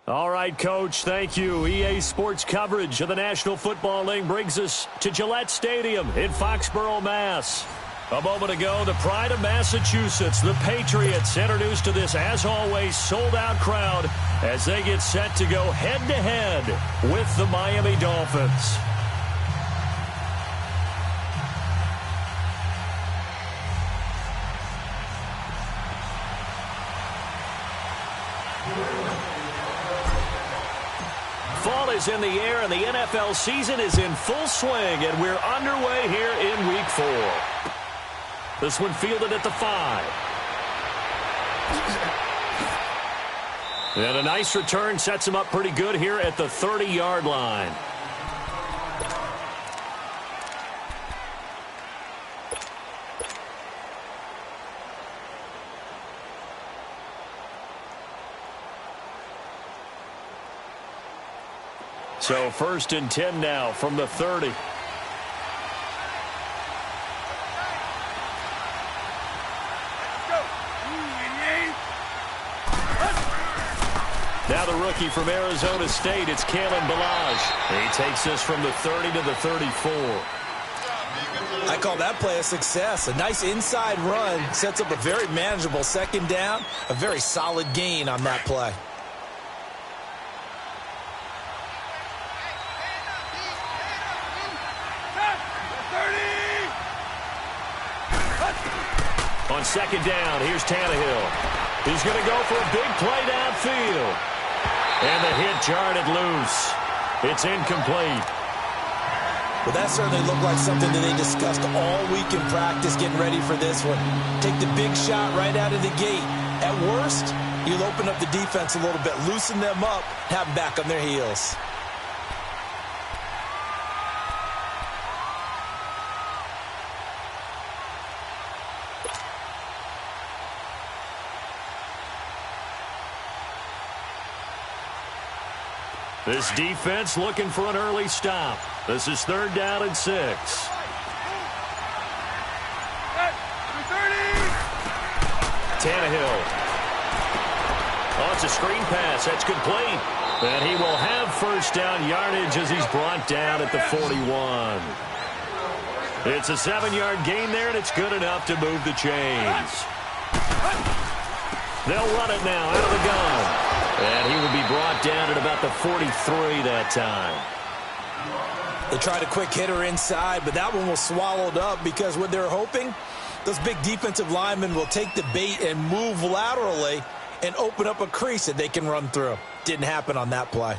All right, Coach, thank you. EA Sports coverage of the National Football League brings us to Gillette Stadium in Foxborough, Mass. A moment ago, the pride of Massachusetts, the Patriots, introduced to this, as always, sold-out crowd as they get set to go head-to-head with the Miami Dolphins. Fall is in the air, and the NFL season is in full swing, and we're underway here in Week 4. This one fielded at the 5. And a nice return sets him up pretty good here at the 30-yard line. So 1st and 10 now from the 30. Now the rookie from Arizona State, it's Kalen Ballage. He takes us from the 30 to the 34. I call that play a success. A nice inside run sets up a very manageable 2nd down. A very solid gain on that play. On 2nd down, here's Tannehill. He's going to go for a big play downfield. And the hit jarred it loose. It's incomplete. Well, that certainly looked like something that they discussed all week in practice getting ready for this one. Take the big shot right out of the gate. At worst, you'll open up the defense a little bit, loosen them up, have them back on their heels. This defense looking for an early stop. This is 3rd down and 6. Tannehill. Oh, it's a screen pass. That's complete. And he will have 1st down yardage as he's brought down at the 41. It's a 7-yard gain there, and it's good enough to move the chains. They'll run it now out of the gun. And he will be brought down at about the 43 that time. They tried a quick hitter inside, but that one was swallowed up because what they're hoping, those big defensive linemen will take the bait and move laterally and open up a crease that they can run through. Didn't happen on that play.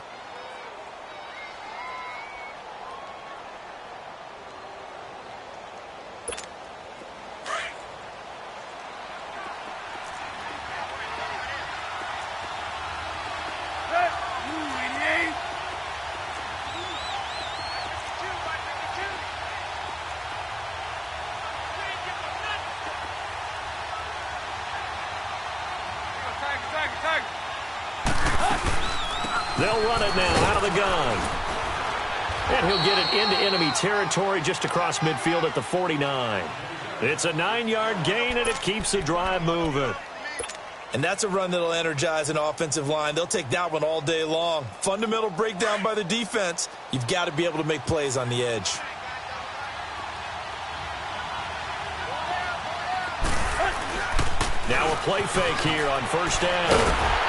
They'll run it now out of the gun. And he'll get it into enemy territory just across midfield at the 49. It's a 9-yard gain, and it keeps the drive moving. And that's a run that'll energize an offensive line. They'll take that one all day long. Fundamental breakdown by the defense. You've got to be able to make plays on the edge. Now a play fake here on 1st down.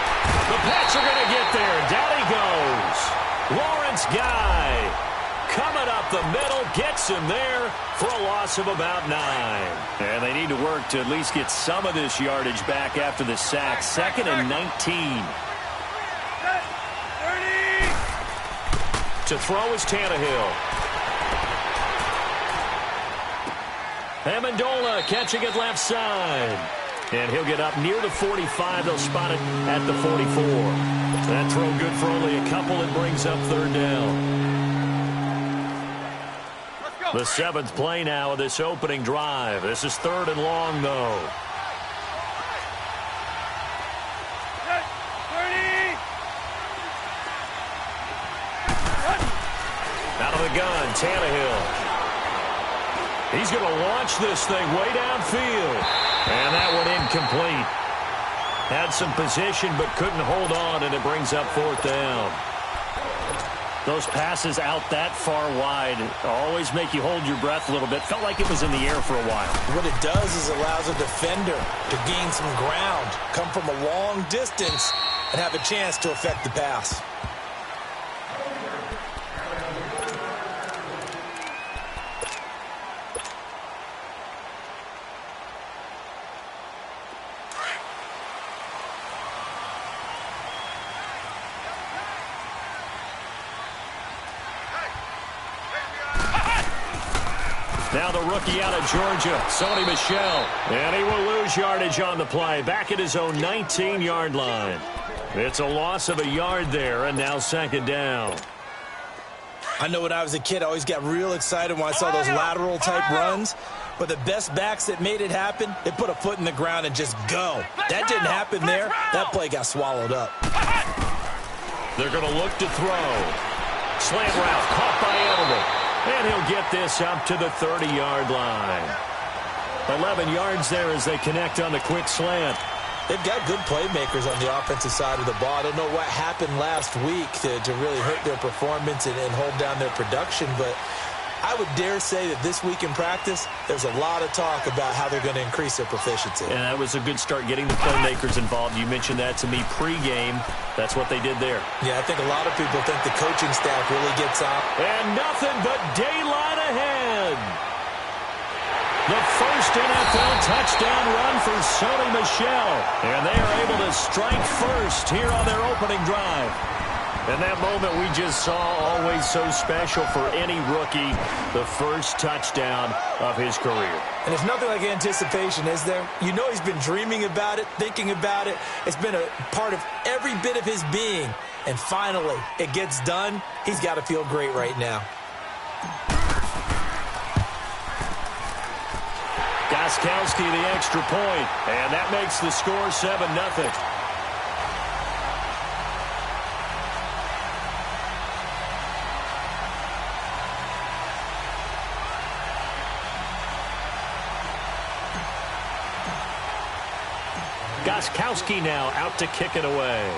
The Pats are going to get there. Down he goes. Lawrence Guy coming up the middle, gets him there for a loss of about 9. And they need to work to at least get some of this yardage back after the sack. 2nd and 19. 30. To throw is Tannehill. Amendola catching it left side. And he'll get up near the 45. They'll spot it at the 44. That throw good for only a couple. It brings up 3rd down. The 7th play now of this opening drive. This is 3rd and long, though. 30. Out of the gun, Tannehill. He's going to launch this thing way downfield. And that one incomplete. Had some position but couldn't hold on, and it brings up 4th down. Those passes out that far wide always make you hold your breath a little bit. Felt like it was in the air for a while. What it does is allows a defender to gain some ground, come from a long distance, and have a chance to affect the pass. Now the rookie out of Georgia, Sony Michel. And he will lose yardage on the play, back at his own 19-yard line. It's a loss of a yard there, and now 2nd down. I know when I was a kid, I always got real excited when I saw those lateral-type runs. But the best backs that made it happen, they put a foot in the ground and just go. That didn't happen there. That play got swallowed up. They're going to look to throw. Slant route, caught by Edelman. And he'll get this up to the 30-yard line. 11 yards there as they connect on the quick slant. They've got good playmakers on the offensive side of the ball. I don't know what happened last week to really hurt their performance and hold down their production, but I would dare say that this week in practice, there's a lot of talk about how they're going to increase their proficiency. And that was a good start getting the playmakers involved. You mentioned that to me pregame. That's what they did there. Yeah, I think a lot of people think the coaching staff really gets out. And nothing but daylight ahead. The first NFL touchdown run for Sony Michel. And they are able to strike first here on their opening drive. And that moment we just saw, always so special for any rookie, the first touchdown of his career. And there's nothing like anticipation, is there? You know he's been dreaming about it, thinking about it. It's been a part of every bit of his being. And finally, it gets done. He's got to feel great right now. Gostkowski the extra point, and that makes the score 7-0. Gostkowski now out to kick it away.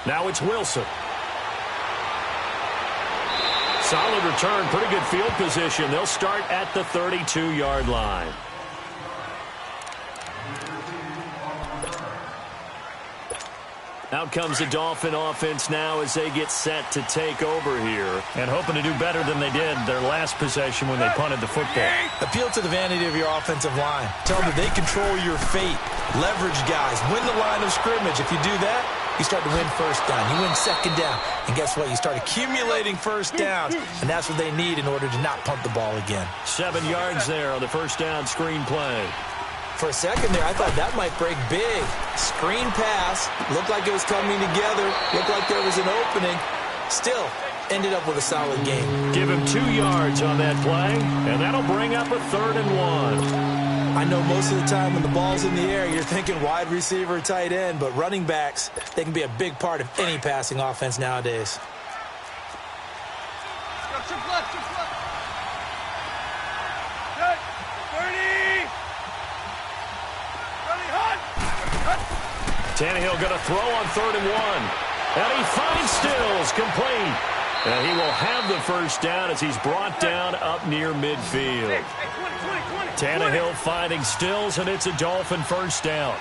Now it's Wilson. Solid return, pretty good field position. They'll start at the 32-yard line. Out comes the Dolphin offense now as they get set to take over here and hoping to do better than they did their last possession when they punted the football. Appeal to the vanity of your offensive line. Tell them that they control your fate. Leverage guys. Win the line of scrimmage. If you do that, you start to win first down. You win second down. And guess what? You start accumulating first downs. And that's what they need in order to not punt the ball again. 7 yards there on the first down screen play. For a second there, I thought that might break big. Screen pass. Looked like it was coming together. Looked like there was an opening. Still, ended up with a solid game. Give him 2 yards on that play, and that'll bring up a 3rd and 1. I know most of the time when the ball's in the air, you're thinking wide receiver, tight end, but running backs, they can be a big part of any passing offense nowadays. Tannehill going to throw on 3rd and 1. And he finds Stills, complete. And he will have the first down as he's brought down up near midfield. Tannehill finding Stills, and it's a Dolphin first down.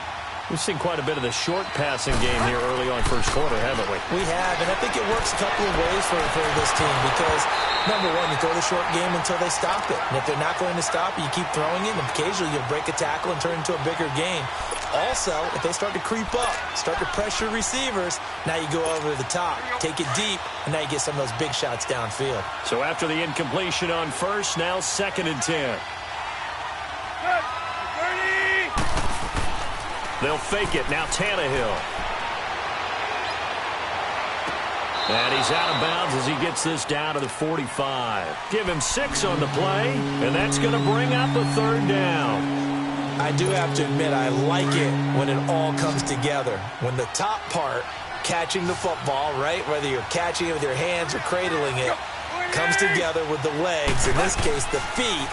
We've seen quite a bit of the short passing game here early on first quarter, haven't we? We have, and I think it works a couple of ways for this team because, number one, you throw the short game until they stop it. And if they're not going to stop it, you keep throwing it, and occasionally you'll break a tackle and turn it into a bigger game. Also, if they start to creep up, start to pressure receivers, now you go over the top, take it deep, and now you get some of those big shots downfield. So after the incompletion on first, now 2nd and 10. They'll fake it. Now Tannehill. And he's out of bounds as he gets this down to the 45. Give him 6 on the play, and that's going to bring up a 3rd down. I do have to admit, I like it when it all comes together. When the top part, catching the football, right, whether you're catching it with your hands or cradling it, comes together with the legs, in this case the feet,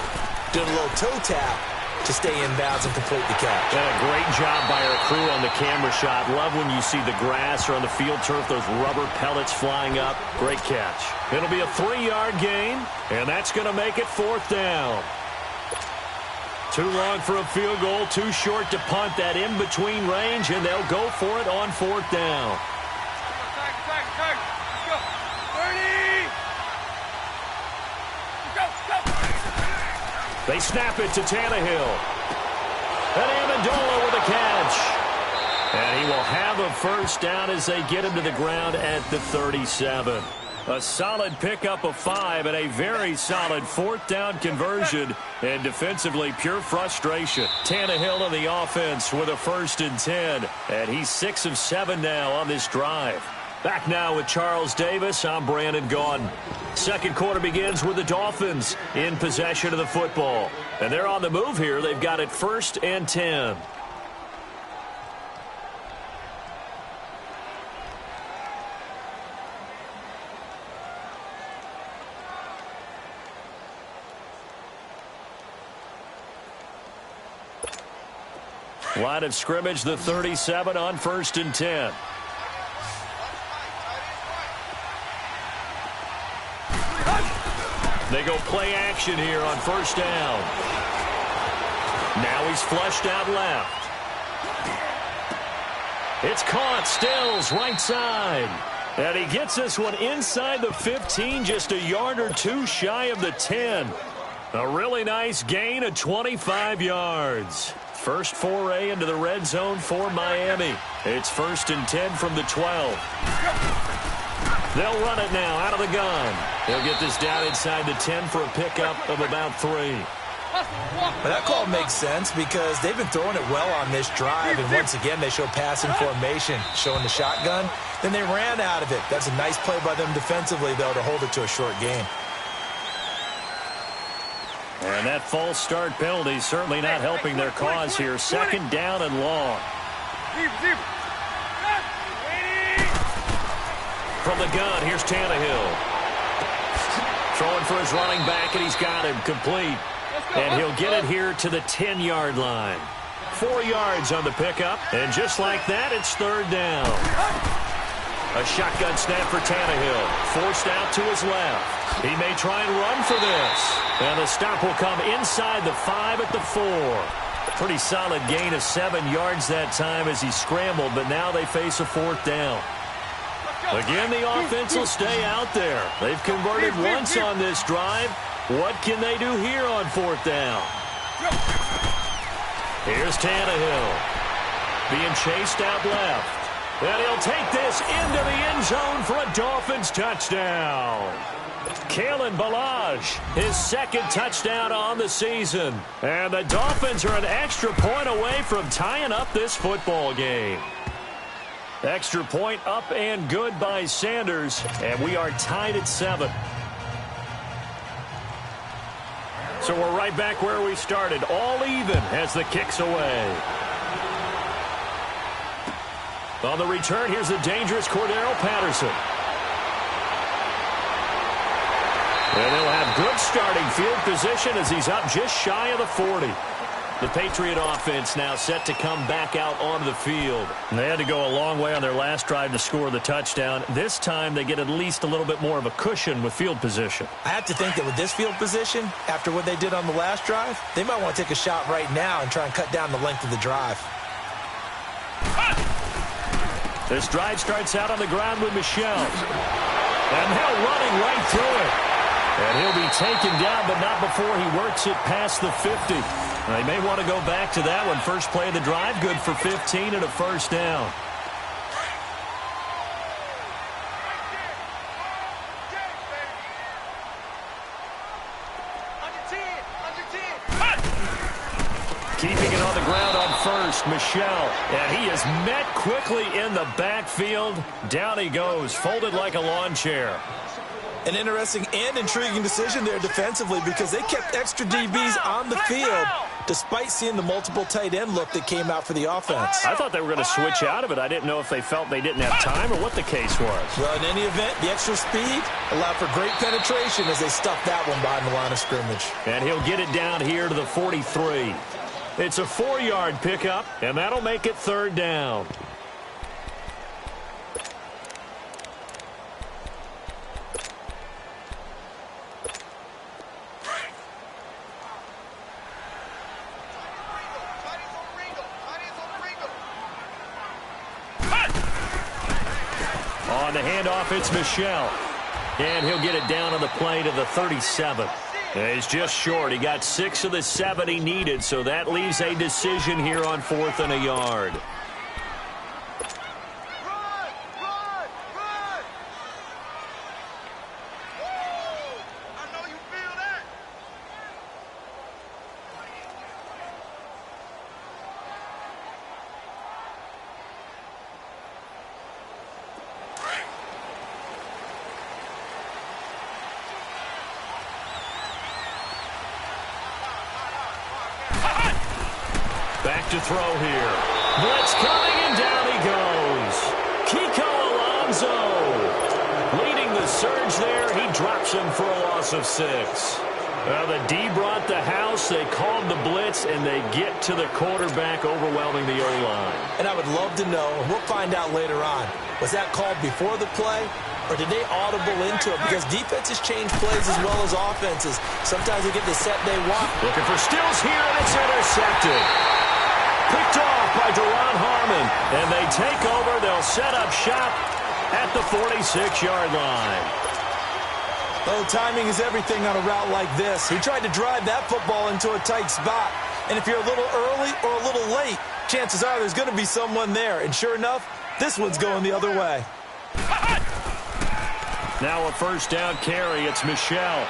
doing a little toe tap to stay inbounds and complete the catch. And a great job by our crew on the camera shot. Love when you see the grass or on the field turf, those rubber pellets flying up. Great catch. It'll be a 3-yard gain, and that's going to make it 4th down. Too long for a field goal, too short to punt that in-between range, and they'll go for it on 4th down. They snap it to Tannehill. And Amendola with a catch. And he will have a first down as they get him to the ground at the 37. A solid pickup of 5 and a very solid 4th down conversion. And defensively, pure frustration. Tannehill on the offense with a 1st and 10. And he's 6 of 7 now on this drive. Back now with Charles Davis. I'm Brandon Gaudin. Second quarter begins with the Dolphins in possession of the football. And they're on the move here. They've got it 1st and 10. Line of scrimmage, the 37 on 1st and 10. They go play action here on 1st down. Now he's flushed out left. It's caught. Stills right side. And he gets this one inside the 15, just a yard or 2 shy of the 10. A really nice gain of 25 yards. First foray into the red zone for Miami. It's 1st and 10 from the 12. They'll run it now out of the gun. They'll get this down inside the 10 for a pickup of about 3. Well, that call makes sense because they've been throwing it well on this drive, and once again they show passing formation, showing the shotgun. Then they ran out of it. That's a nice play by them defensively, though, to hold it to a short gain. And that false start penalty certainly not helping their cause here. 2nd down and long. From the gun, here's Tannehill. Throwing for his running back, and he's got him complete. And he'll get it here to the 10-yard line. 4 yards on the pickup, and just like that, it's 3rd down. A shotgun snap for Tannehill. Forced out to his left. He may try and run for this. And the stop will come inside the 5 at the 4. Pretty solid gain of 7 yards that time as he scrambled, but now they face a 4th down. Again, the offense will stay out there. They've converted once on this drive. What can they do here on 4th down? Here's Tannehill. Being chased out left. And he'll take this into the end zone for a Dolphins touchdown. Kalen Ballage, his 2nd touchdown on the season. And the Dolphins are an extra point away from tying up this football game. Extra point up and good by Sanders, and we are tied at 7. So we're right back where we started, all even as the kick's away. On the return, here's the dangerous Cordero Patterson. And he'll have good starting field position as he's up just shy of the 40. The Patriot offense now set to come back out onto the field. And they had to go a long way on their last drive to score the touchdown. This time they get at least a little bit more of a cushion with field position. I have to think that with this field position, after what they did on the last drive, they might want to take a shot right now and try and cut down the length of the drive. This drive starts out on the ground with Michel. And now running right through it. And he'll be taken down, but not before he works it past the 50. They may want to go back to that one. First play of the drive, good for 15 and a first down. Keeping it on the ground on first, Michel. And he is met quickly in the backfield. Down he goes, folded like a lawn chair. An interesting and intriguing decision there defensively because they kept extra DBs on the field despite seeing the multiple tight end look that came out for the offense. I thought they were going to switch out of it. I didn't know if they felt they didn't have time or what the case was. Well, in any event, the extra speed allowed for great penetration as they stuffed that one behind the line of scrimmage. And he'll get it down here to the 43. It's a 4-yard pickup, and that'll make it 3rd down. On the handoff, it's Michel. And he'll get it down on the play to the 37. He's just short. He got 6 of the 7 he needed, so that leaves a decision here on 4th and a yard. Back to throw here. Blitz coming, and down he goes. Kiko Alonso leading the surge there. He drops him for a loss of 6. The D brought the house. They called the blitz, and they get to the quarterback, overwhelming the O-line. And I would love to know, we'll find out later on, was that called before the play, or did they audible into it? Because defenses change plays as well as offenses. Sometimes they get the set they want. Looking for Stills here, and it's intercepted. Picked off by Duron Harmon, and they take over. They'll set up shop at the 46-yard line. Well, timing is everything on a route like this. He tried to drive that football into a tight spot. And if you're a little early or a little late, chances are there's going to be someone there. And sure enough, this one's going the other way. Now a 1st down carry. It's Michel.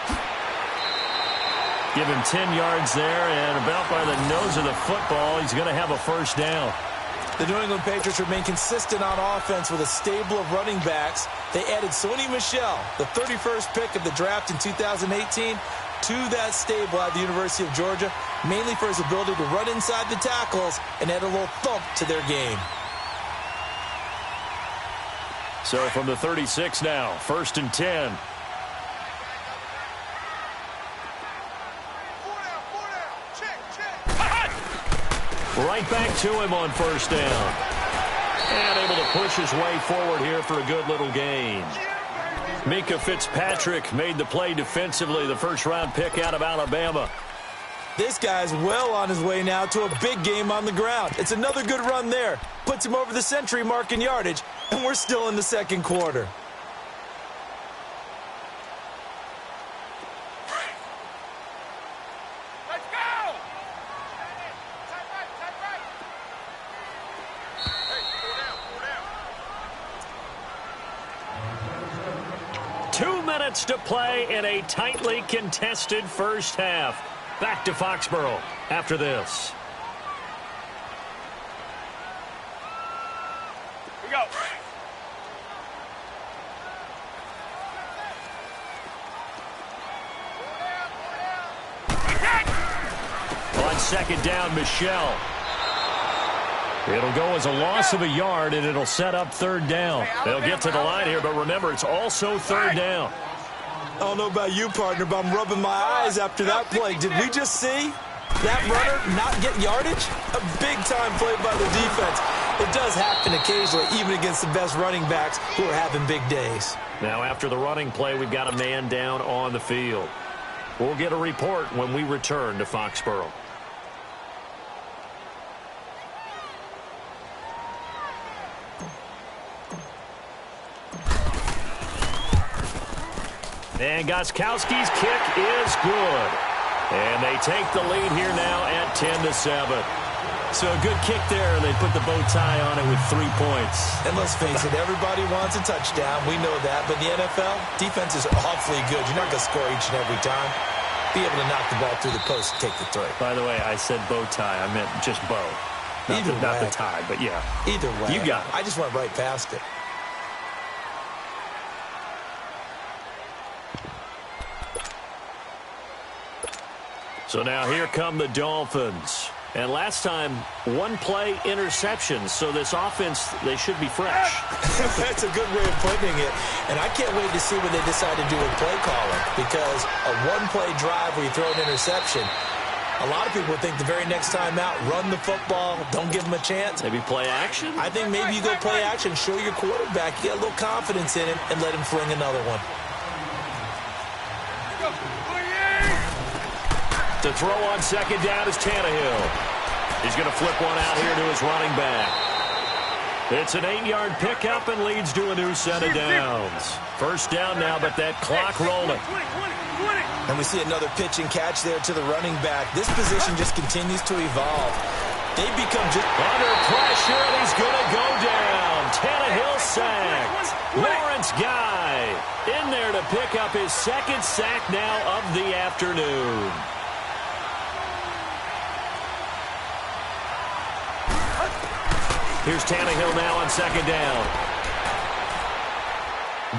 Give him 10 yards there, and about by the nose of the football, he's going to have a 1st down. The New England Patriots remain consistent on offense with a stable of running backs. They added Sony Michel, the 31st pick of the draft in 2018, to that stable at the University of Georgia, mainly for his ability to run inside the tackles and add a little thump to their game. So from the 36 now, 1st and 10. Right back to him on 1st down. And able to push his way forward here for a good little gain. Mika Fitzpatrick made the play defensively, the 1st-round pick out of Alabama. This guy's well on his way now to a big game on the ground. It's another good run there. Puts him over the century mark in yardage, and we're still in the 2nd quarter. Let's go! 2 minutes to play in a tightly contested 1st half. Back to Foxborough after this. Here we go. On 2nd down, Michel. It'll go as a loss of a yard, and it'll set up 3rd down. They'll get to the line here, but remember, it's also 3rd down. I don't know about you, partner, but I'm rubbing my eyes after that play. Did we just see that runner not get yardage? A big-time play by the defense. It does happen occasionally, even against the best running backs who are having big days. Now, after the running play, we've got a man down on the field. We'll get a report when we return to Foxborough. And Gostkowski's kick is good. And they take the lead here now at 10-7. So a good kick there. They put the bow tie on it with 3 points. And let's face it, everybody wants a touchdown. We know that. But the NFL, defenses are awfully good. You're not going to score each and every time. Be able to knock the ball through the post and take the throw. By the way, I said bow tie. I meant just bow. Not the tie, but yeah. Either way. You got it. I just went right past it. So now here come the Dolphins. And last time, 1 play interception. So this offense, they should be fresh. That's a good way of putting it. And I can't wait to see what they decide to do with play calling. Because a 1-play drive where you throw an interception, A lot of people think the very next time out, run the football, don't give them a chance. Maybe play action? I think maybe you go play action, show your quarterback, get a little confidence in him, and let him fling another one. To throw on second down is Tannehill. He's going to flip one out here to his running back. It's an 8-yard pickup and leads to a new set of downs. First down now, but that clock rolling. And we see another pitch and catch there to the running back. This position just continues to evolve. They become just under pressure, and he's going to go down. Tannehill sacked. Lawrence Guy in there to pick up his second sack now of the afternoon. Here's Tannehill now on second down.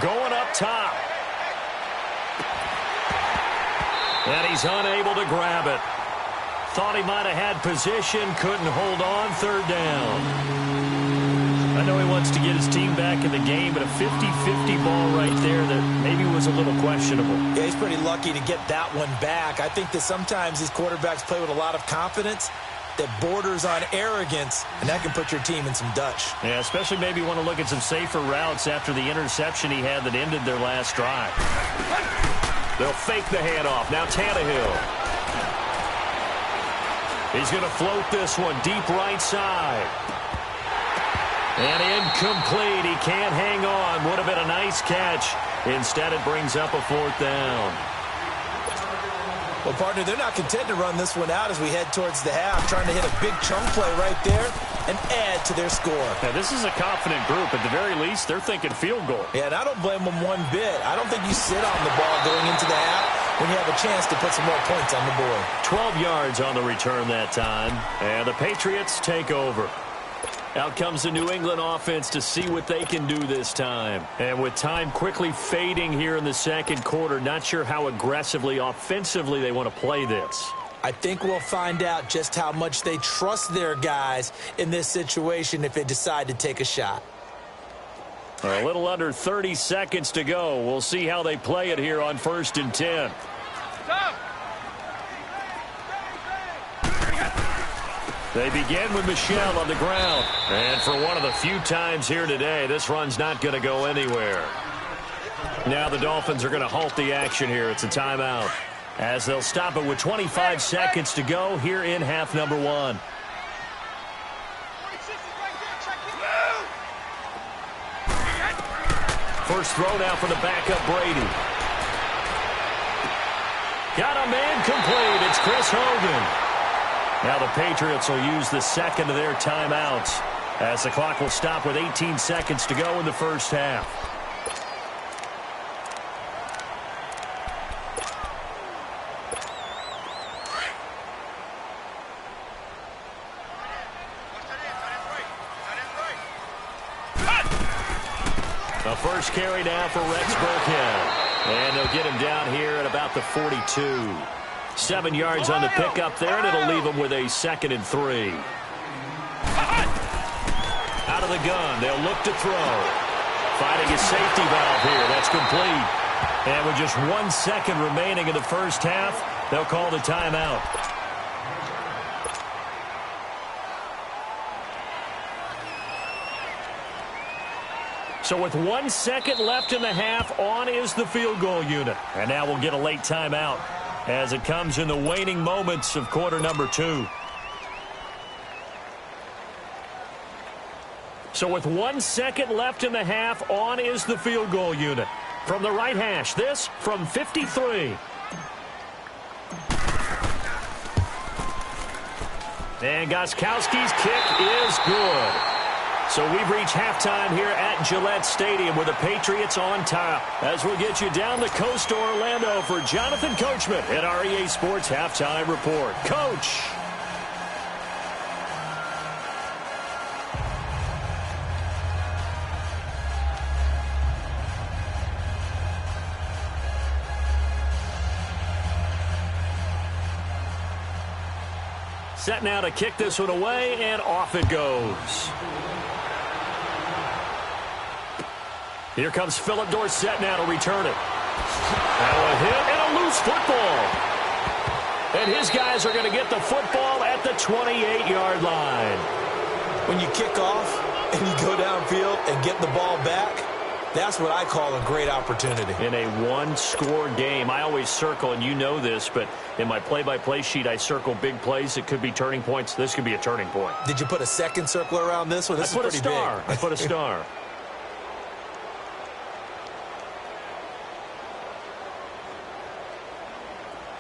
Going up top. And he's unable to grab it. Thought he might have had position, couldn't hold on, third down. I know he wants to get his team back in the game, but a 50-50 ball right there that maybe was a little questionable. Yeah, he's pretty lucky to get that one back. I think that sometimes these quarterbacks play with a lot of confidence that borders on arrogance, and that can put your team in some Dutch. Yeah, especially maybe want to look at some safer routes after the interception he had that ended their last drive. They'll fake the handoff. Now Tannehill. He's going to float this one deep right side. And incomplete. He can't hang on. Would have been a nice catch. Instead, it brings up a fourth down. Well, partner, they're not content to run this one out as we head towards the half, trying to hit a big chunk play right there and add to their score. Now, this is a confident group. At the very least, they're thinking field goal. Yeah, and I don't blame them one bit. I don't think you sit on the ball going into the half when you have a chance to put some more points on the board. 12 yards on the return that time, and the Patriots take over. Out comes the New England offense to see what they can do this time. And with time quickly fading here in the second quarter, not sure how aggressively, offensively they want to play this. I think we'll find out just how much they trust their guys in this situation if they decide to take a shot. A little under 30 seconds to go. We'll see how they play it here on 1st and 10. Stop. They begin with Michel on the ground. And for one of the few times here today, this run's not going to go anywhere. Now the Dolphins are going to halt the action here. It's a timeout, as they'll stop it with 25 seconds to go here in half number 1. First throw now for the backup Brady. Got a man complete. It's Chris Hogan. Now the Patriots will use the second of their timeouts as the clock will stop with 18 seconds to go in the first half. The first carry now for Rex Burkhead. And they'll get him down here at about the 42. 7 yards on the pickup there, and it'll leave them with a 2nd and 3. Out of the gun, they'll look to throw. Finding a safety valve here. That's complete. And with just 1 second remaining in the first half, they'll call the timeout. So with 1 second left in the half, on is the field goal unit. And now we'll get a late timeout as it comes in the waning moments of quarter number 2. So with 1 second left in the half, on is the field goal unit. From the right hash, this from 53. And Gostkowski's kick is good. So we've reached halftime here at Gillette Stadium with the Patriots on top. As we'll get you down the coast to Orlando for Jonathan Coachman at our EA Sports Halftime Report. Coach. Set now to kick this one away, and off it goes. Here comes Philip Dorsett now to return it. Now a hit and a loose football. And his guys are going to get the football at the 28-yard line. When you kick off and you go downfield and get the ball back, that's what I call a great opportunity. In a one-score game, I always circle, and you know this, but in my play-by-play sheet, I circle big plays. It could be turning points. This could be a turning point. Did you put a second circle around this one? This is pretty big. I put a star.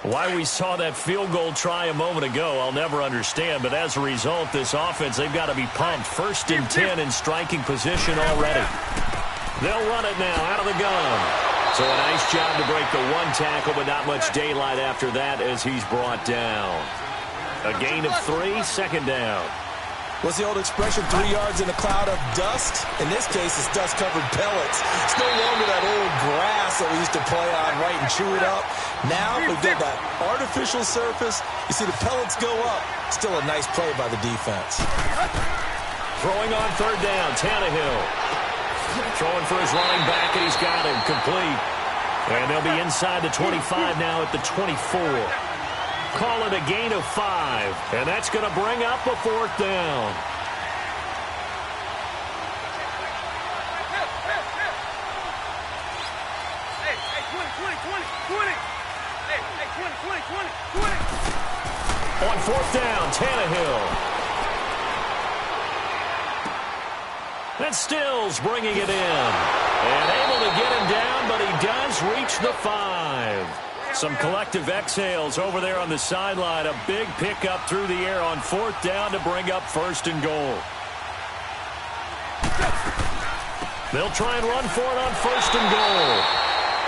Why we saw that field goal try a moment ago, I'll never understand. But as a result, this offense, they've got to be pumped. 1st and 10 in striking position already. They'll run it now out of the gun. So a nice job to break the one tackle, but not much daylight after that as he's brought down. A gain of 3, 2nd down. What's the old expression, 3 yards in a cloud of dust? In this case, it's dust-covered pellets. It's no longer that old grass that we used to play on, right, and chew it up. Now we've got that artificial surface. You see the pellets go up. Still a nice play by the defense. Throwing on 3rd down, Tannehill. Throwing for his running back, and he's got him complete. And they'll be inside the 25 now at the 24. Call it a gain of 5, and that's going to bring up a 4th down. On 4th down, Tannehill. And Stills bringing it in. And able to get him down, but he does reach the 5. Some collective exhales over there on the sideline. A big pickup through the air on 4th down to bring up 1st and goal. They'll try and run for it on 1st and goal.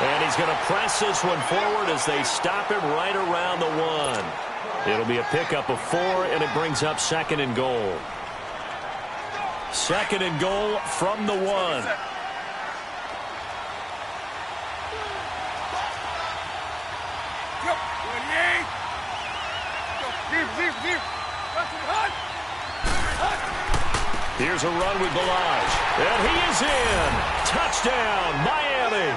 And he's going to press this one forward as they stop him right around the 1. It'll be a pickup of 4, and it brings up 2nd and goal. 2nd and goal from the 1. Here's a run with Balaj. And he is in. Touchdown, Miami.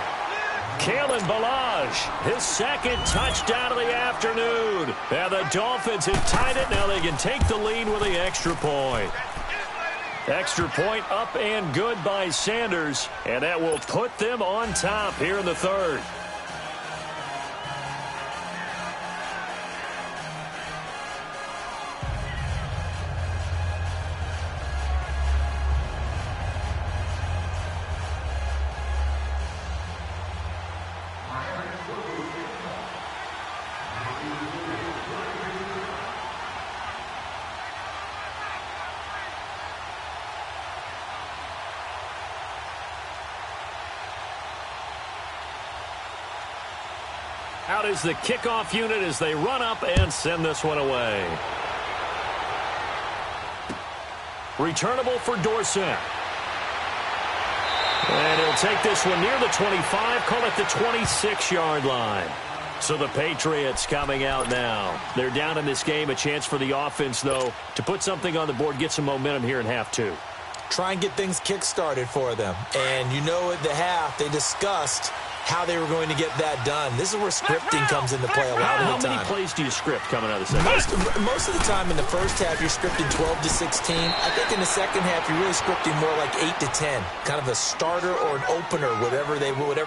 Kalen Balaj, his 2nd touchdown of the afternoon. And the Dolphins have tied it. Now they can take the lead with the extra point. Extra point up and good by Sanders. And that will put them on top here in the 3rd. Out is the kickoff unit as they run up and send this one away. Returnable for Dorsett. And he'll take this one near the 25, call it the 26-yard line. So the Patriots coming out now. They're down in this game. A chance for the offense, though, to put something on the board, get some momentum here in half 2. Try and get things kick-started for them. And you know at the half they discussed how they were going to get that done. This is where scripting comes into play a lot of the time. How many plays do you script coming out of the second? Most of the time in the first half, you're scripting 12 to 16. I think in the second half, you're really scripting more like 8 to 10. Kind of a starter or an opener, whatever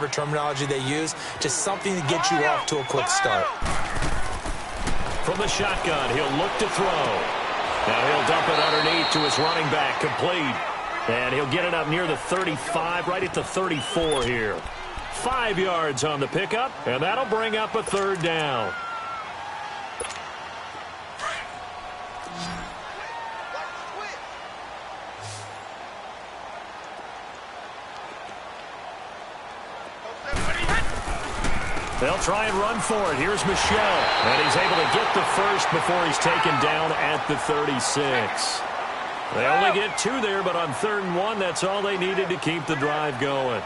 terminology they use. Just something to get you off to a quick start. From the shotgun, he'll look to throw. Now he'll dump it underneath to his running back, complete. And he'll get it up near the 35, right at the 34 here. 5 yards on the pickup, and that'll bring up a 3rd down. They'll try and run for it. Here's Michel, and he's able to get the first before he's taken down at the 36. They only get 2 there, but on 3rd and 1, that's all they needed to keep the drive going.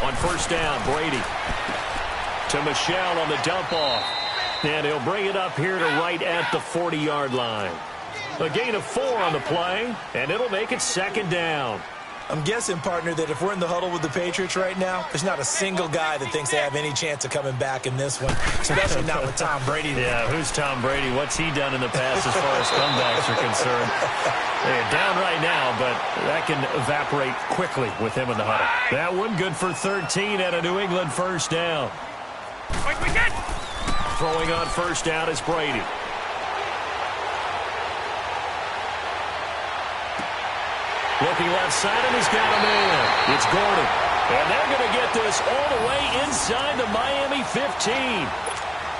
On 1st down, Brady to Michel on the dump-off. And he'll bring it up here to right at the 40-yard line. A gain of 4 on the play, and it'll make it 2nd down. I'm guessing, partner, that if we're in the huddle with the Patriots right now, there's not a single guy that thinks they have any chance of coming back in this one, especially not with Tom Brady. Yeah, who's Tom Brady? What's he done in the past as far as comebacks are concerned? They're down right now, but that can evaporate quickly with him in the huddle. That one good for 13 at a New England first down. Throwing on first down is Brady. Looking left side, and he's got a man. It's Gordon. And they're going to get this all the way inside the Miami 15.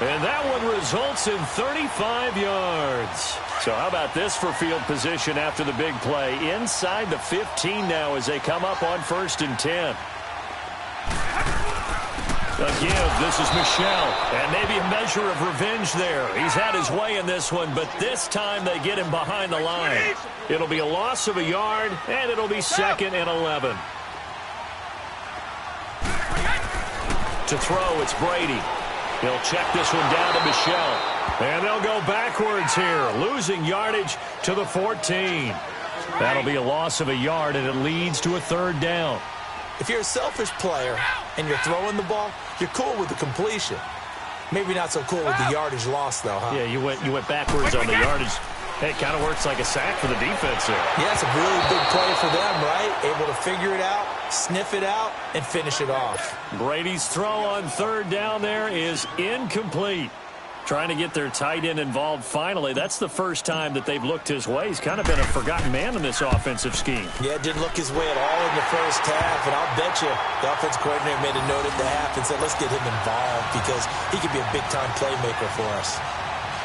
And that one results in 35 yards. So how about this for field position after the big play? Inside the 15 now as they come up on 1st and 10. Again, this is Michel, and maybe a measure of revenge there. He's had his way in this one, but this time they get him behind the line. It'll be a loss of a yard, and it'll be 2nd and 11. To throw, it's Brady. He'll check this one down to Michel. And they'll go backwards here, losing yardage to the 14. That'll be a loss of a yard, and it leads to a 3rd down. If you're a selfish player and you're throwing the ball, you're cool with the completion. Maybe not so cool with the yardage loss, though, huh? Yeah, you went backwards on the yardage. It kind of works like a sack for the defense there. Yeah, it's a really big play for them, right? Able to figure it out, sniff it out, and finish it off. Brady's throw on 3rd down there is incomplete. Trying to get their tight end involved finally. That's the first time that they've looked his way. He's kind of been a forgotten man in this offensive scheme. Yeah, it didn't look his way at all in the first half, and I'll bet you the offensive coordinator made a note at the half and said, let's get him involved because he could be a big-time playmaker for us.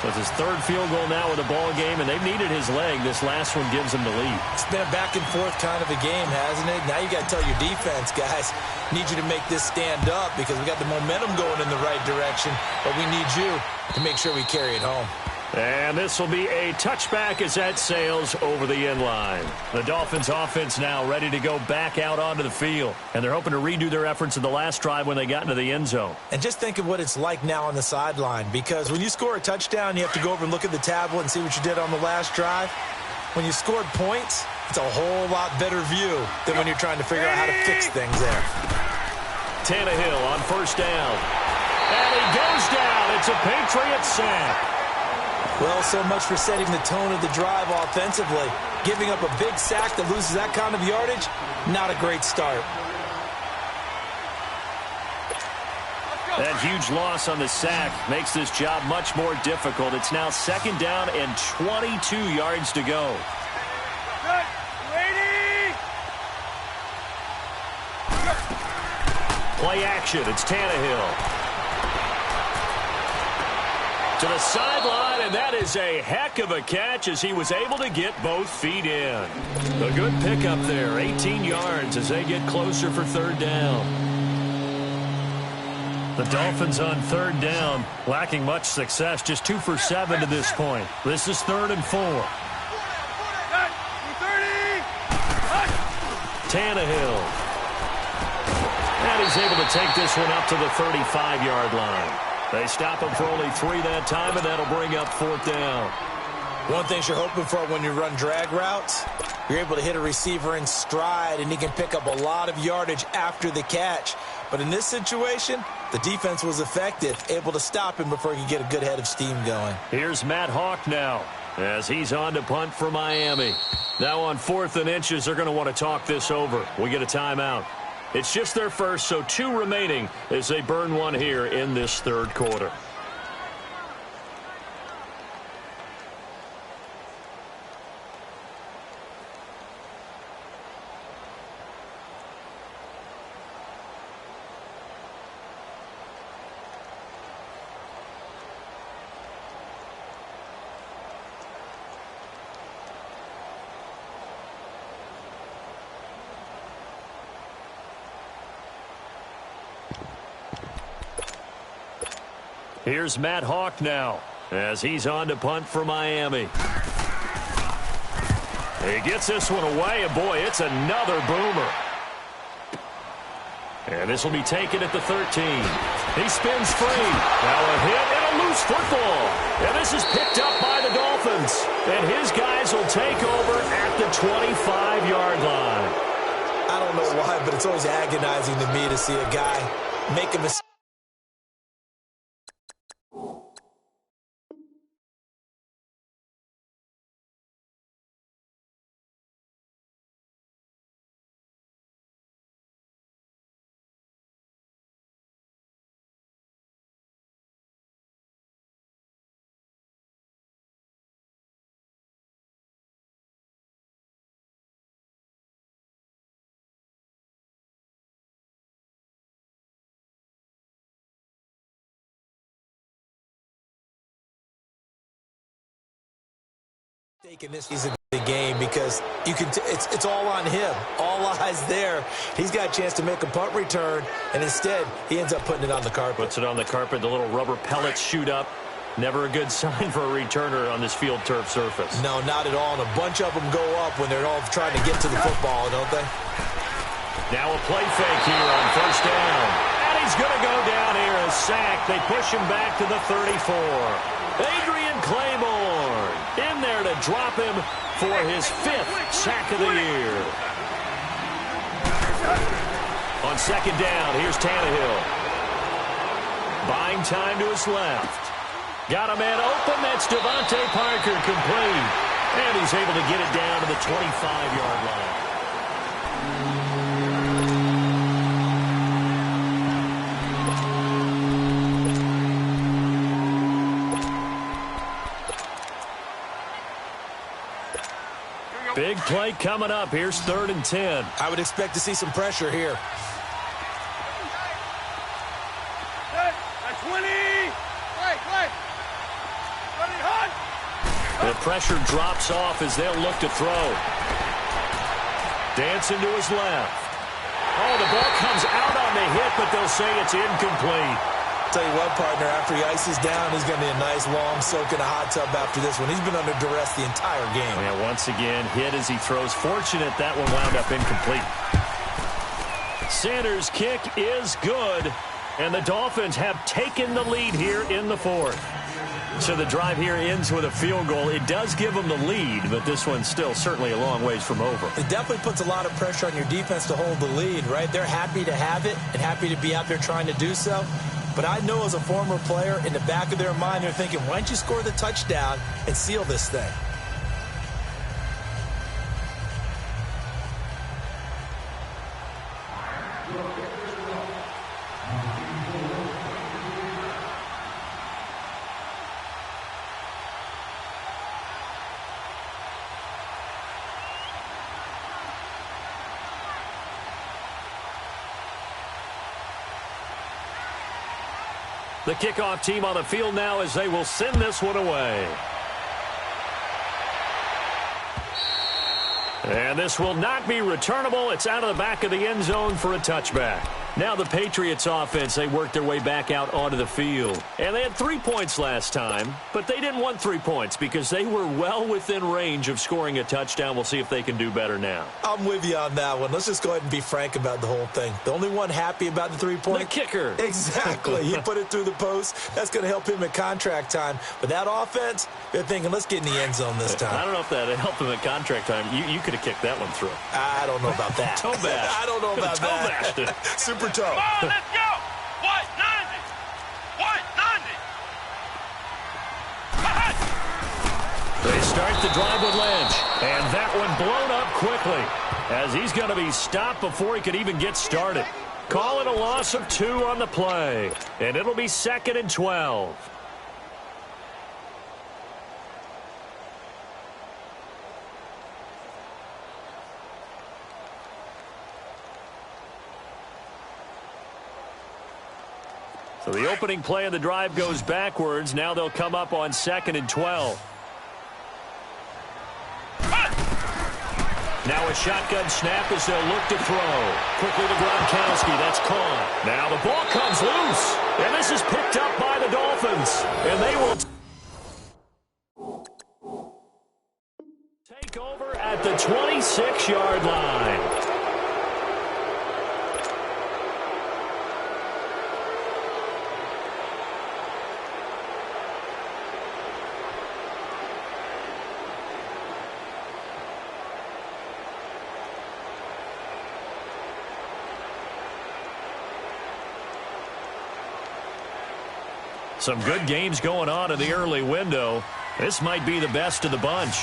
So it's his 3rd field goal now with a ball game, and they've needed his leg. This last one gives them the lead. It's been a back-and-forth kind of a game, hasn't it? Now you got to tell your defense, guys, need you to make this stand up because we got the momentum going in the right direction, but we need you to make sure we carry it home. And this will be a touchback as that sails over the end line. The Dolphins offense now ready to go back out onto the field. And they're hoping to redo their efforts in the last drive when they got into the end zone. And just think of what it's like now on the sideline. Because when you score a touchdown, you have to go over and look at the tablet and see what you did on the last drive. When you scored points, it's a whole lot better view than when you're trying to figure out how to fix things there. Tannehill on first down. And he goes down. It's a Patriot sack. Well, so much for setting the tone of the drive offensively. Giving up a big sack that loses that kind of yardage, not a great start. That huge loss on the sack makes this job much more difficult. It's now 2nd down and 22 yards to go. Play action. It's Tannehill. To the sideline, and that is a heck of a catch as he was able to get both feet in. A good pickup there, 18 yards as they get closer for 3rd down. The Dolphins on 3rd down, lacking much success, just 2 for 7 to this point. This is 3rd and 4. Tannehill. And he's able to take this one up to the 35-yard line. They stop him for only 3 that time, and that'll bring up 4th down. One thing you're hoping for when you run drag routes, you're able to hit a receiver in stride, and he can pick up a lot of yardage after the catch. But in this situation, the defense was effective, able to stop him before he could get a good head of steam going. Here's Matt Hawk now as he's on to punt for Miami. Now on 4th and inches, they're going to want to talk this over. We get a timeout. It's just their first, so 2 remaining as they burn one here in this 3rd quarter. Here's Matt Hawk now as he's on to punt for Miami. He gets this one away, and boy, it's another boomer. And this will be taken at the 13. He spins free. Now a hit and a loose football. And this is picked up by the Dolphins. And his guys will take over at the 25-yard line. I don't know why, but it's always agonizing to me to see a guy make a mistake. In this season of the game, because you can it's all on him, all eyes there. He's got a chance to make a punt return, and instead he ends up putting it on the carpet. Puts it on the carpet. The little rubber pellets shoot up. Never a good sign for a returner on this field turf surface. No, not at all. And a bunch of them go up when they're all trying to get to the football, don't they? Now a play fake here on first down. And he's going to go down here, a sack. They push him back to the 34. Adrian Claiborne in there to drop him for his 5th sack of the year. On second down, here's Tannehill. Buying time to his left. Got a man open. That's Devontae Parker, complete. And he's able to get it down to the 25-yard line. Big play coming up. Here's 3rd and 10. I would expect to see some pressure here. The pressure drops off as they'll look to throw. Dancing to his left. Oh, the ball comes out on the hit, but they'll say it's incomplete. Tell you what, partner, after he ices down, he's going to be a nice long soak in a hot tub after this one. He's been under duress the entire game. Yeah, once again, hit as he throws. Fortunate that one wound up incomplete. Sanders' kick is good, and the Dolphins have taken the lead here in the 4th. So the drive here ends with a field goal. It does give them the lead, but this one's still certainly a long ways from over. It definitely puts a lot of pressure on your defense to hold the lead, right? They're happy to have it and happy to be out there trying to do so. But I know as a former player, in the back of their mind, they're thinking, why don't you score the touchdown and seal this thing? The kickoff team on the field now as they will send this one away. And this will not be returnable. It's out of the back of the end zone for a touchback. Now the Patriots offense, they worked their way back out onto the field. And they had 3 points last time, but they didn't want 3 points because they were well within range of scoring a touchdown. We'll see if they can do better now. I'm with you on that one. Let's just go ahead and be frank about the whole thing. The only one happy about the 3-point? The kicker. Exactly. He put it through the post. That's going to help him at contract time. But that offense, they're thinking, let's get in the end zone this time. I don't know if that helped him at contract time. You could have kicked that one through. I don't know about that. Toe bash. I don't know about toe that. Bashed it. Super toe. Come on, let's go. 190. 190. They start the drive with Lynch. And that one blown up quickly as he's going to be stopped before he could even get started. Call it a loss of 2 on the play. And it'll be 2nd and 12. So the opening play of the drive goes backwards. Now they'll come up on 2nd and 12. Now a shotgun snap as they'll look to throw. Quickly to Gronkowski. That's caught. Now the ball comes loose. And this is picked up by the Dolphins. And they will take over at the 26-yard line. Some good games going on in the early window. This might be the best of the bunch.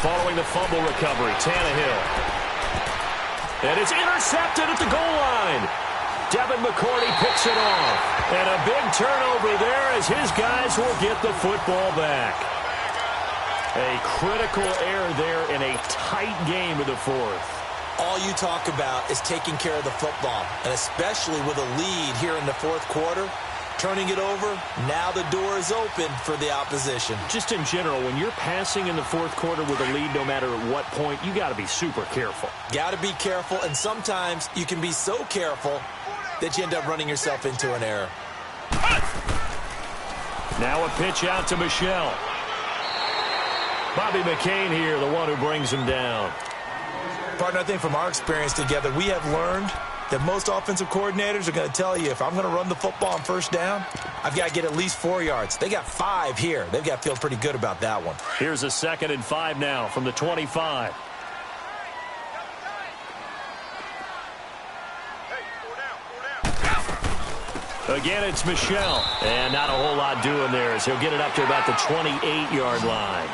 Following the fumble recovery, Tannehill. And it's intercepted at the goal line. Devin McCourty picks it off. And a big turnover there as his guys will get the football back. A critical error there in a tight game of the fourth. All you talk about is taking care of the football, and especially with a lead here in the fourth quarter. Turning it over, now the door is open for the opposition. Just in general, when you're passing in the fourth quarter with a lead, no matter at what point, you got to be super careful. Got to be careful, and sometimes you can be so careful that you end up running yourself into an error. Now a pitch out to Michelle. Bobby McCain here, the one who brings him down. Partner, I think from our experience together, we have learned that most offensive coordinators are going to tell you, if I'm going to run the football on first down, I've got to get at least 4 yards. They got 5 here. They've got to feel pretty good about that one. Here's a 2nd and 5 now from the 25. Again, it's Michelle. And not a whole lot doing there as he'll get it up to about the 28-yard line.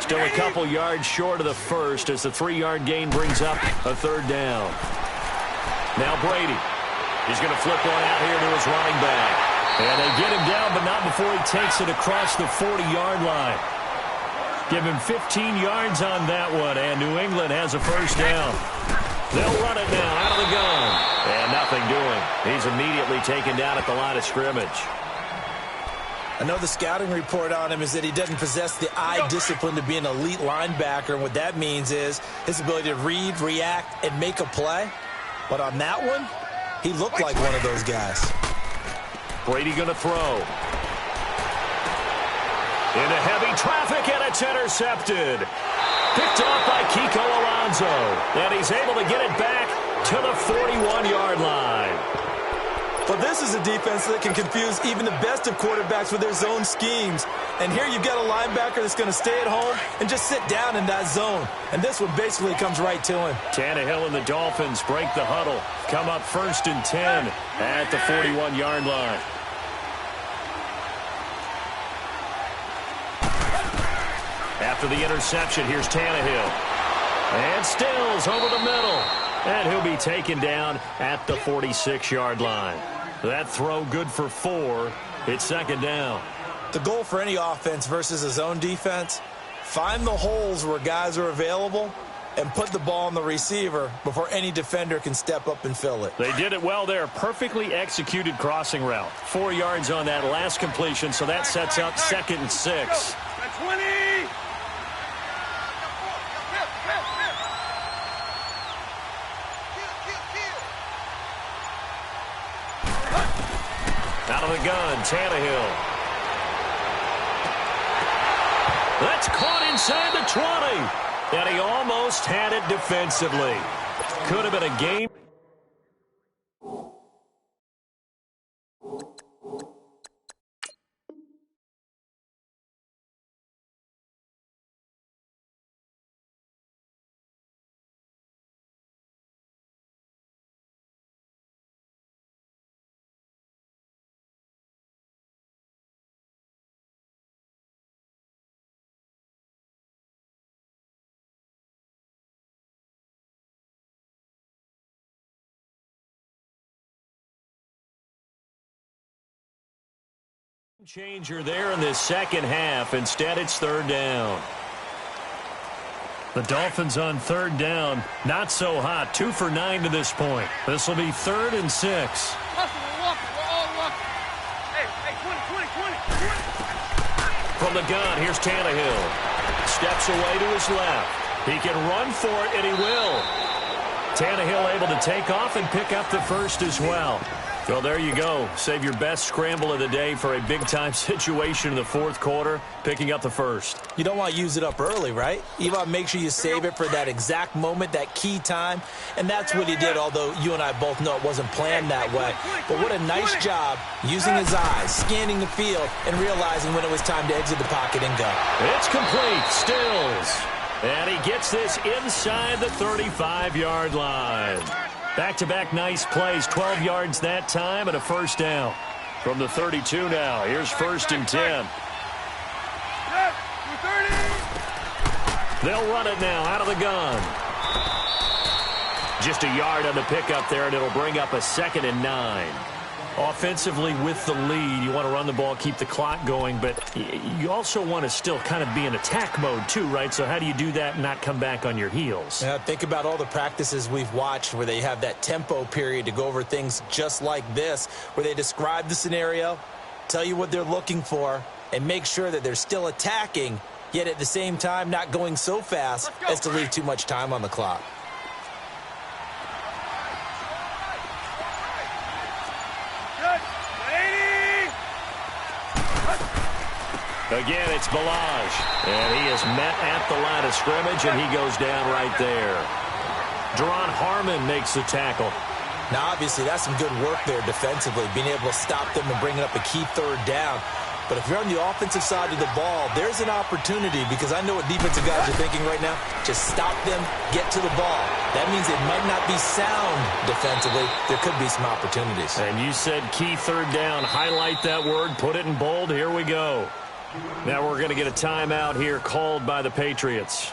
Still a couple yards short of the first as the 3-yard gain brings up a 3rd down. Now Brady. He's going to flip one out here to his running back. And they get him down, but not before he takes it across the 40-yard line. Give him 15 yards on that one, and New England has a first down. They'll run it now out of the gun. And nothing doing. He's immediately taken down at the line of scrimmage. I know the scouting report on him is that he doesn't possess the eye discipline to be an elite linebacker, and what that means is his ability to read, react, and make a play. But on that one, he looked like one of those guys. Brady going to throw. Into heavy traffic, and it's intercepted. Picked off by Kiko Alonso. And he's able to get it back to the 41-yard line. But this is a defense that can confuse even the best of quarterbacks with their zone schemes. And here you've got a linebacker that's going to stay at home and just sit down in that zone. And this one basically comes right to him. Tannehill and the Dolphins break the huddle. Come up 1st and 10 at the 41-yard line. After the interception, here's Tannehill. And Stills over the middle. And he'll be taken down at the 46-yard line. That throw good for 4. It's 2nd down. The goal for any offense versus a zone defense, find the holes where guys are available and put the ball on the receiver before any defender can step up and fill it. They did it well there. Perfectly executed crossing route. 4 yards on that last completion, so that sets up 2nd and 6. 20! Out of the gun, Tannehill. That's caught inside the 20. And he almost had it defensively. Could have been a game. Changer there in this second half. Instead, it's 3rd down. The Dolphins on 3rd down. Not so hot. 2 for 9 to this point. This will be 3rd and 6. From the gun, here's Tannehill. Steps away to his left. He can run for it, and he will. Tannehill able to take off and pick up the first as well. Well, there you go. Save your best scramble of the day for a big-time situation in the fourth quarter, picking up the first. You don't want to use it up early, right? You want to make sure you save it for that exact moment, that key time. And that's what he did, although you and I both know it wasn't planned that way. But what a nice job using his eyes, scanning the field, and realizing when it was time to exit the pocket and go. It's complete. Stills. And he gets this inside the 35-yard line. Back-to-back nice plays, 12 yards that time and a first down. From the 32 now, here's 1st and 10. They'll run it now out of the gun. Just a yard on the pickup there, and it'll bring up a 2nd and 9. Offensively with the lead, you want to run the ball, keep the clock going, but you also want to still kind of be in attack mode too, right? So how do you do that and not come back on your heels? Yeah, think about all the practices we've watched where they have that tempo period to go over things just like this, where they describe the scenario, tell you what they're looking for, and make sure that they're still attacking, yet at the same time not going so fast as to leave too much time on the clock. Again, it's Balaj, and he is met at the line of scrimmage, and he goes down right there. Deron Harmon makes the tackle. Now, obviously, that's some good work there defensively, being able to stop them and bringing up a key 3rd down. But if you're on the offensive side of the ball, there's an opportunity, because I know what defensive guys are thinking right now. Just stop them, get to the ball. That means it might not be sound defensively. There could be some opportunities. And you said key 3rd down. Highlight that word, put it in bold. Here we go. Now we're going to get a timeout here called by the Patriots.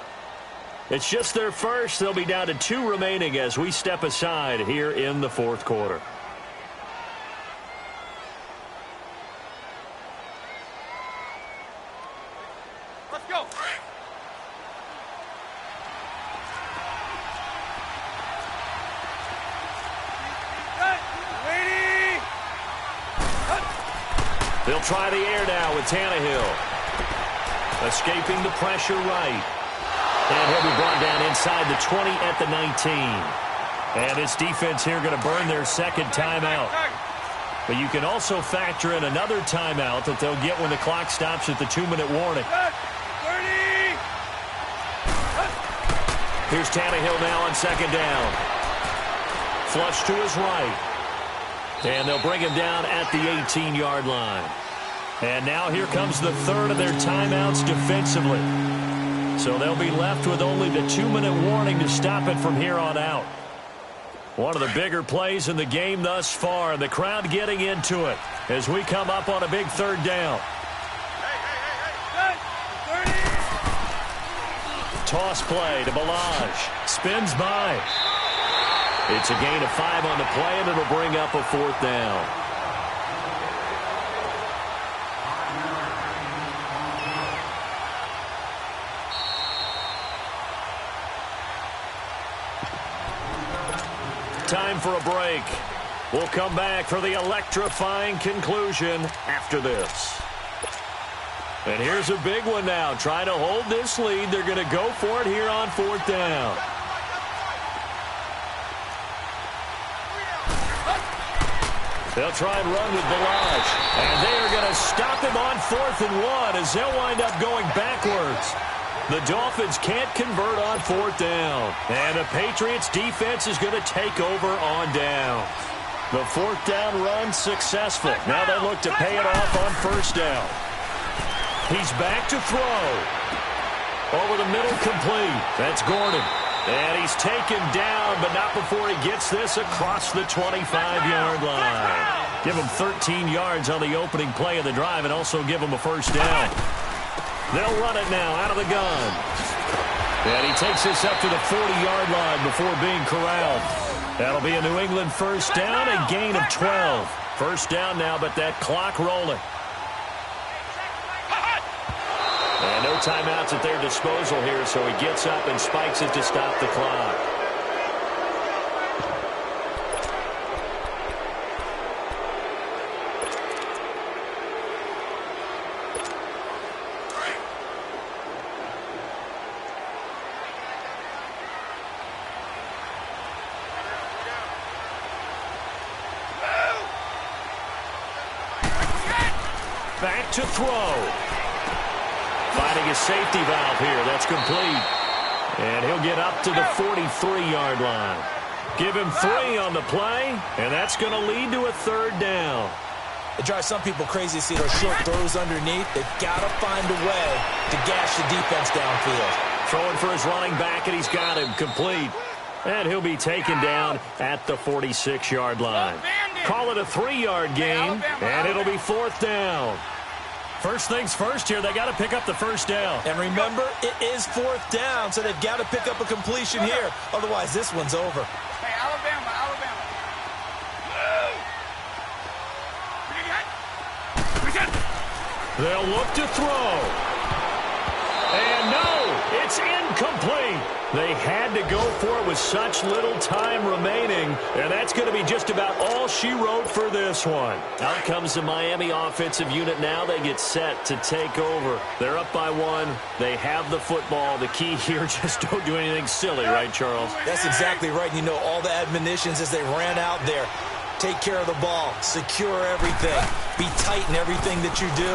It's just their first. They'll be down to 2 remaining as we step aside here in the 4th quarter. Let's go. They'll try the air now with Tannehill. Escaping the pressure right. And he'll be brought down inside the 20 at the 19. And this defense here going to burn their 2nd timeout. But you can also factor in another timeout that they'll get when the clock stops at the 2-minute warning. Here's Tannehill now on 2nd down. Flush to his right. And they'll bring him down at the 18-yard line. And now here comes the 3rd of their timeouts defensively. So they'll be left with only the 2-minute warning to stop it from here on out. One of the bigger plays in the game thus far, and the crowd getting into it as we come up on a big 3rd down. Toss play to Balaj. Spins by. It's a gain of 5 on the play, and it'll bring up a 4th down. Time for a break. We'll come back for the electrifying conclusion after this. And here's a big one now. Trying to hold this lead. They're going to go for it here on 4th down. They'll try and run with Balaj. And they are going to stop him on 4th and 1 as they'll wind up going backwards. The Dolphins can't convert on 4th down. And the Patriots defense is going to take over on down. The 4th down run successful. Now they look to pay it off on 1st down. He's back to throw. Over the middle, complete. That's Gordon. And he's taken down, but not before he gets this across the 25-yard line. Give him 13 yards on the opening play of the drive and also give him a 1st down. They'll run it now out of the gun. And he takes this up to the 40-yard line before being corralled. That'll be a New England 1st down, a gain of 12. 1st down now, but that clock rolling. And no timeouts at their disposal here, so he gets up and spikes it to stop the clock. Back to throw. Finding a safety valve here. That's complete. And he'll get up to the 43-yard line. Give him 3 on the play, and that's going to lead to a 3rd down. It drives some people crazy to see those short throws underneath. They've got to find a way to gash the defense downfield. Throwing for his running back, and he's got him complete. And he'll be taken down at the 46-yard line. Call it a 3-yard gain, and it'll be 4th down. First things first here, they got to pick up the first down. And remember, it is 4th down, so they've got to pick up a completion here. Otherwise, this one's over. Hey, Alabama. They'll look to throw. And no, it's incomplete. They had to go for it with such little time remaining, and that's going to be just about all she wrote for this one. Out comes the Miami offensive unit now. They get set to take over. They're up by 1. They have the football. The key here, just don't do anything silly, right, Charles? That's exactly right. You know, all the admonitions as they ran out there. Take care of the ball. Secure everything. Be tight in everything that you do.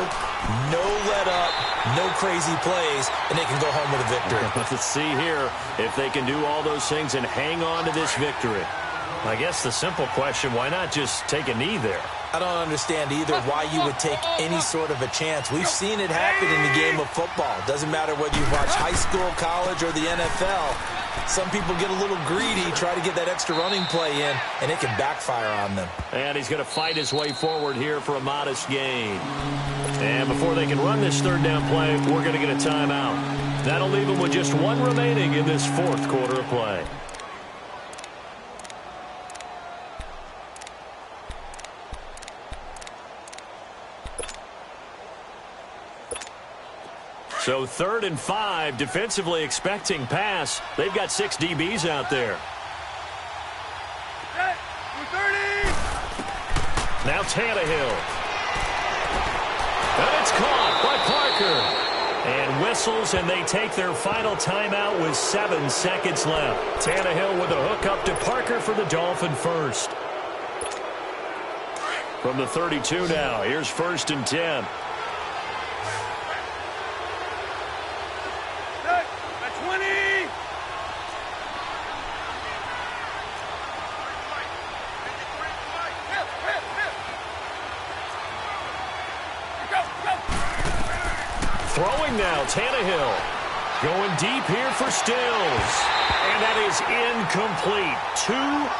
No let up, no crazy plays, and they can go home with a victory. Let's see here if they can do all those things and hang on to this victory. I guess the simple question, why not just take a knee there? I don't understand either why you would take any sort of a chance. We've seen it happen in the game of football. Doesn't matter whether you watch high school, college, or the NFL. Some people get a little greedy, try to get that extra running play in, and it can backfire on them. And he's going to fight his way forward here for a modest gain. And before they can run this 3rd down play, we're going to get a timeout. That'll leave them with just 1 remaining in this 4th quarter of play. So 3rd and 5, defensively expecting pass. They've got 6 DBs out there. Now Tannehill. And it's caught by Parker. And whistles, and they take their final timeout with 7 seconds left. Tannehill with a hook up to Parker for the Dolphin first. From the 32 now, here's 1st and 10. Throwing now, Tannehill. Going deep here for Stills. And that is incomplete. 2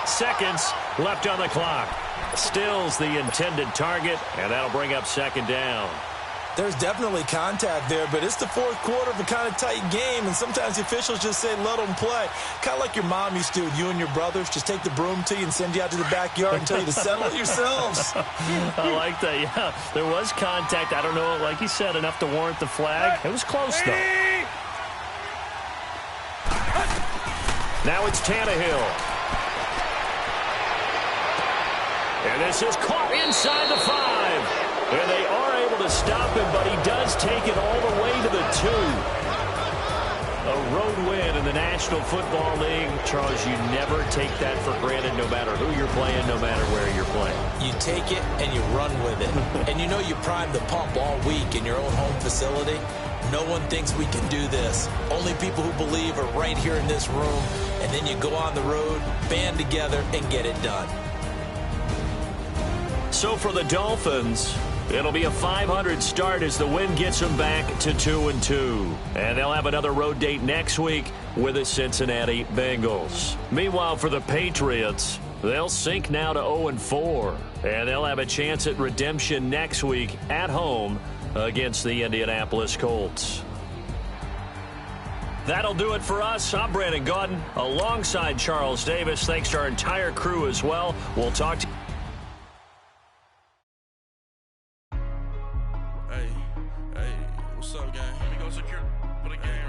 seconds left on the clock. Stills the intended target, and that'll bring up 2nd down. There's definitely contact there, but it's the 4th quarter of a kind of tight game, and sometimes the officials just say, let them play. Kind of like your mom used to, you and your brothers, just take the broom to you and send you out to the backyard and tell you to settle it yourselves. I like that, yeah. There was contact. I don't know, like you said, enough to warrant the flag. It was close, though. Now it's Tannehill. And this is caught inside the 5. And they are able to stop him, but he does take it all the way to the 2. A road win in the National Football League. Charles, you never take that for granted, no matter who you're playing, no matter where you're playing. You take it and you run with it. And you know you prime the pump all week in your own home facility. No one thinks we can do this. Only people who believe are right here in this room. And then you go on the road, band together, and get it done. So for the Dolphins, it'll be a 500 start as the win gets them back to 2-2. And they'll have another road date next week with the Cincinnati Bengals. Meanwhile, for the Patriots, they'll sink now to 0-4. And they'll have a chance at redemption next week at home against the Indianapolis Colts. That'll do it for us. I'm Brandon Gaudin alongside Charles Davis. Thanks to our entire crew as well. We'll talk to you. Hey, what's up, gang? Let me go secure for the game.